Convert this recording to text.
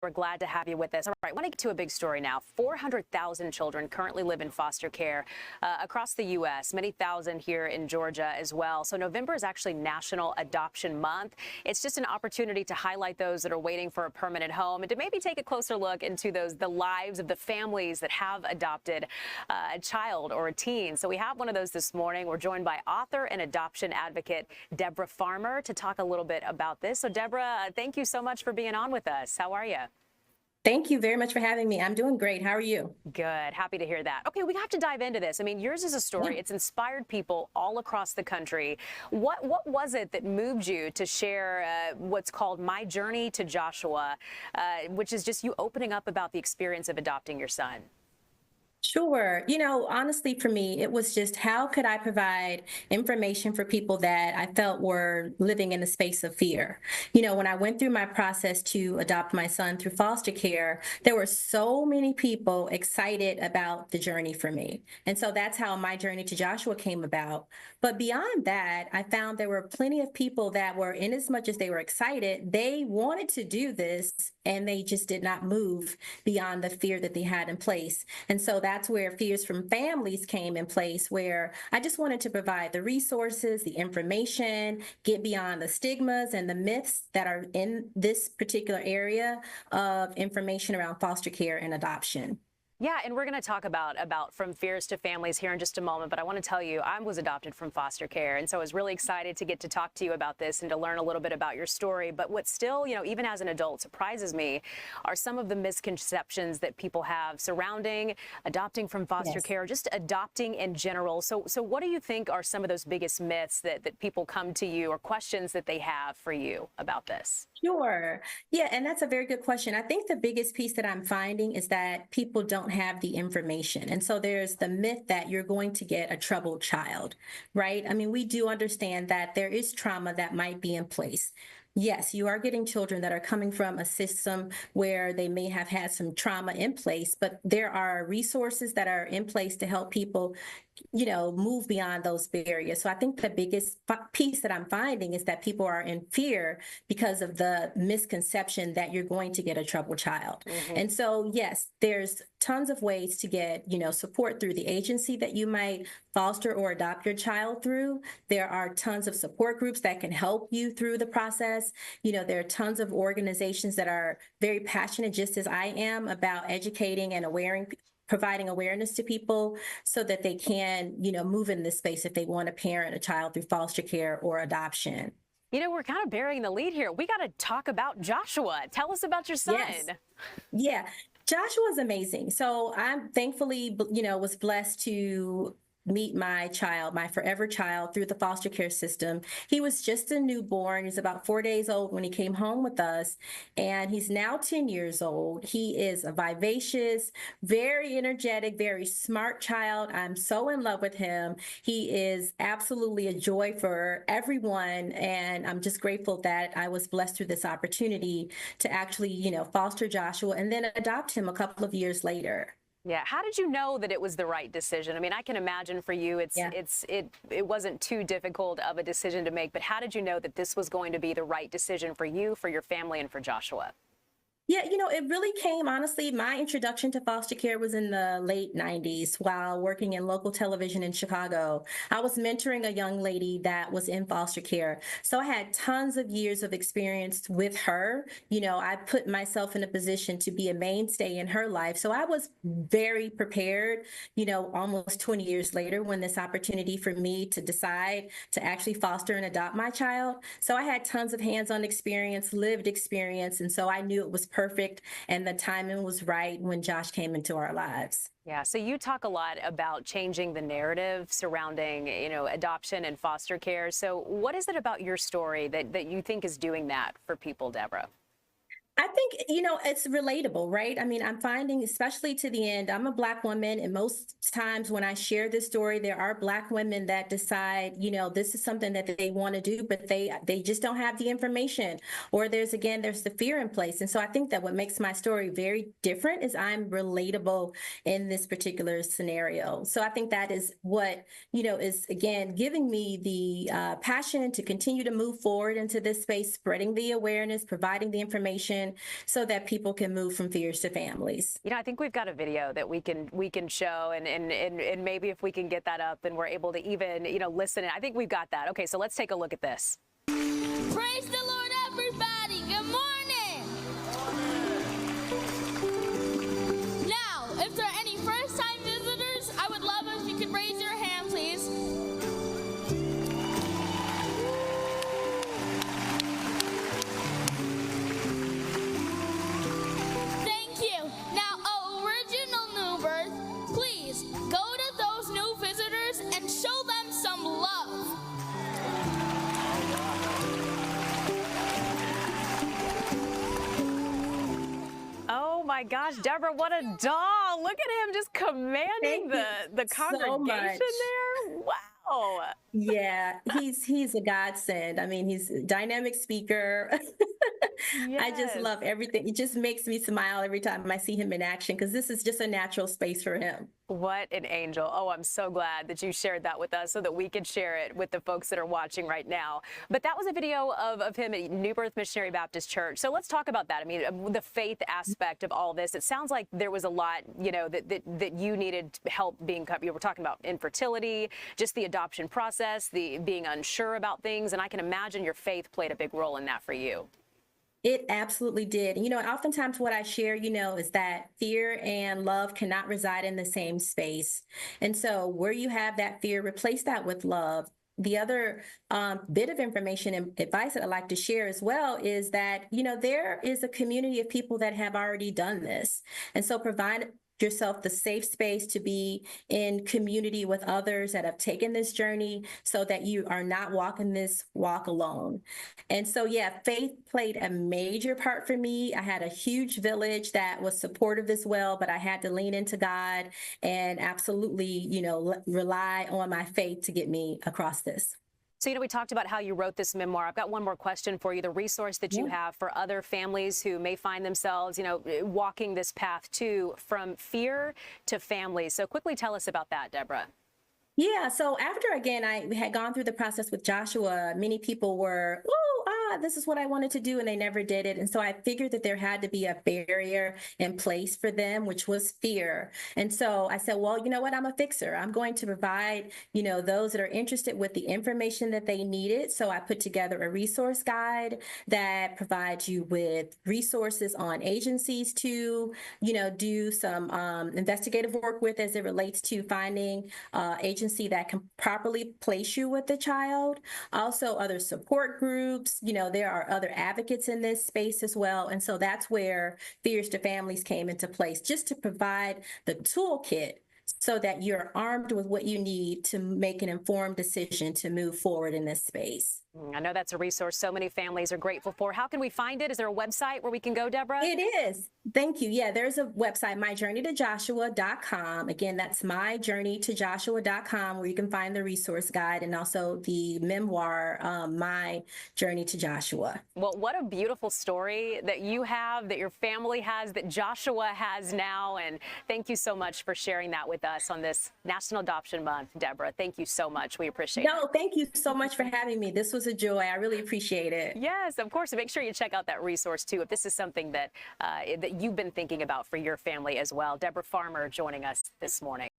We're glad to have you with us. All right, I want to get to a big story now. 400,000 children currently live in foster care across the U.S., many thousand here in Georgia as well. So November is actually National Adoption Month. It's just an opportunity to highlight those that are waiting for a permanent home and to maybe take a closer look into the lives of the families that have adopted a child or a teen. So we have one of those this morning. We're joined by author and adoption advocate Deborah Farmer to talk a little bit about this. So Deborah, thank you so much for being on with us. How are you? Thank you very much for having me. I'm doing great. How are you? Good. Happy to hear that. Okay, we have to dive into this. I mean, yours is a story. Yeah. It's inspired people all across the country. What was it that moved you to share what's called My Journey to Joshua, which is just you opening up about the experience of adopting your son? Sure. Honestly, for me, it was just how could I provide information for people that I felt were living in a space of fear? When I went through my process to adopt my son through foster care, there were so many people excited about the journey for me. And so that's how My Journey to Joshua came about. But beyond that, I found there were plenty of people that were, in as much as they were excited, they wanted to do this and they just did not move beyond the fear that they had in place. And so that's where fears from families came in place, where I just wanted to provide the resources, the information, get beyond the stigmas and the myths that are in this particular area of information around foster care and adoption. Yeah, and we're going to talk about from fears to families here in just a moment. But I want to tell you, I was adopted from foster care. And so I was really excited to get to talk to you about this and to learn a little bit about your story. But what still, even as an adult, surprises me are some of the misconceptions that people have surrounding adopting from foster care, just adopting in general. So what do you think are some of those biggest myths that people come to you or questions that they have for you about this? Sure. Yeah, and that's a very good question. I think the biggest piece that I'm finding is that people don't have the information. And so there's the myth that you're going to get a troubled child, right? I mean, we do understand that there is trauma that might be in place. Yes, you are getting children that are coming from a system where they may have had some trauma in place, but there are resources that are in place to help people move beyond those barriers. So I think the biggest piece that I'm finding is that people are in fear because of the misconception that you're going to get a troubled child. And so, yes, there's tons of ways to get, support through the agency that you might foster or adopt your child through. There are tons of support groups that can help you through the process. There are tons of organizations that are very passionate, just as I am, about educating and providing awareness to people so that they can, move in this space if they want to parent a child through foster care or adoption. We're kind of burying the lead here. We got to talk about Joshua. Tell us about your son. Yes. Yeah. Joshua is amazing. So I'm thankfully, was blessed to meet my child, my forever child, through the foster care system. He was just a newborn. He's about 4 days old when he came home with us, and he's now 10 years old. He is a vivacious, very energetic, very smart child. I'm so in love with him. He is absolutely a joy for everyone, and I'm just grateful that I was blessed through this opportunity to actually, foster Joshua and then adopt him a couple of years later. Yeah. How did you know that it was the right decision? I mean, I can imagine for you, it wasn't too difficult of a decision to make, but how did you know that this was going to be the right decision for you, for your family, and for Joshua? Yeah, it really came, honestly, my introduction to foster care was in the late 90s while working in local television in Chicago. I was mentoring a young lady that was in foster care. So I had tons of years of experience with her. I put myself in a position to be a mainstay in her life. So I was very prepared, almost 20 years later when this opportunity for me to decide to actually foster and adopt my child. So I had tons of hands-on experience, lived experience. And so I knew it was perfect, and the timing was right when Josh came into our lives. Yeah, so you talk a lot about changing the narrative surrounding, adoption and foster care. So what is it about your story that you think is doing that for people, Deborah? I think, it's relatable, right? I mean, I'm finding, especially to the end, I'm a Black woman, and most times when I share this story, there are Black women that decide, this is something that they want to do, but they just don't have the information, or there's the fear in place. And so I think that what makes my story very different is I'm relatable in this particular scenario. So I think that is what, is, again, giving me the passion to continue to move forward into this space, spreading the awareness, providing the information, information so that people can move from fears to families. You know, I think we've got a video that we can show, and maybe if we can get that up and we're able to even, listen. I think we've got that. Okay, so let's take a look at this. Praise the Lord, everybody. Good morning. Now, if there are any first-time visitors, I would love if you could raise your hand, please. Thank you. Now, original new birth, please go to those new visitors and show them some love. Oh my gosh, Deborah, what a doll. Look at him just commanding the congregation there. Wow. Yeah, he's a godsend. I mean, he's a dynamic speaker. I just Yes. love everything. It just makes me smile every time I see him in action because this is just a natural space for him. What an angel. Oh, I'm so glad that you shared that with us so that we could share it with the folks that are watching right now. But that was a video of him at New Birth Missionary Baptist Church. So let's talk about that. I mean, the faith aspect of all this. It sounds like there was a lot, that you needed help being covered. You were talking about infertility, just the adoption process, the being unsure about things. And I can imagine your faith played a big role in that for you. It absolutely did. And, oftentimes what I share, is that fear and love cannot reside in the same space. And so where you have that fear, replace that with love. The other bit of information and advice that I'd like to share as well is that, there is a community of people that have already done this. And so provide yourself the safe space to be in community with others that have taken this journey so that you are not walking this walk alone. And so, yeah, faith played a major part for me. I had a huge village that was supportive as well, but I had to lean into God and absolutely, rely on my faith to get me across this. So, we talked about how you wrote this memoir. I've got one more question for you. The resource that you have for other families who may find themselves, walking this path too, from fear to family. So quickly tell us about that, Deborah. Yeah. So after, again, I had gone through the process with Joshua, many people were, this is what I wanted to do, and they never did it. And so I figured that there had to be a barrier in place for them, which was fear. And so I said, well, you know what? I'm a fixer. I'm going to provide, those that are interested with the information that they needed. So I put together a resource guide that provides you with resources on agencies to, do some investigative work with as it relates to finding agency that can properly place you with the child. Also, other support groups, there are other advocates in this space as well. And so that's where Fears to Families came into place, just to provide the toolkit so that you're armed with what you need to make an informed decision to move forward in this space. I know that's a resource so many families are grateful for. How can we find it? Is there a website where we can go, Deborah? It is. Thank you. Yeah, there's a website, myjourneytojoshua.com. Again, that's myjourneytojoshua.com, where you can find the resource guide and also the memoir, My Journey to Joshua. Well, what a beautiful story that you have, that your family has, that Joshua has now. And thank you so much for sharing that with us on this National Adoption Month, Deborah. Thank you so much. We appreciate it. No, thank you so much for having me. This was a joy. I really appreciate it. Yes, of course. And make sure you check out that resource, too, if this is something that that you've been thinking about for your family as well. Deborah Farmer joining us this morning.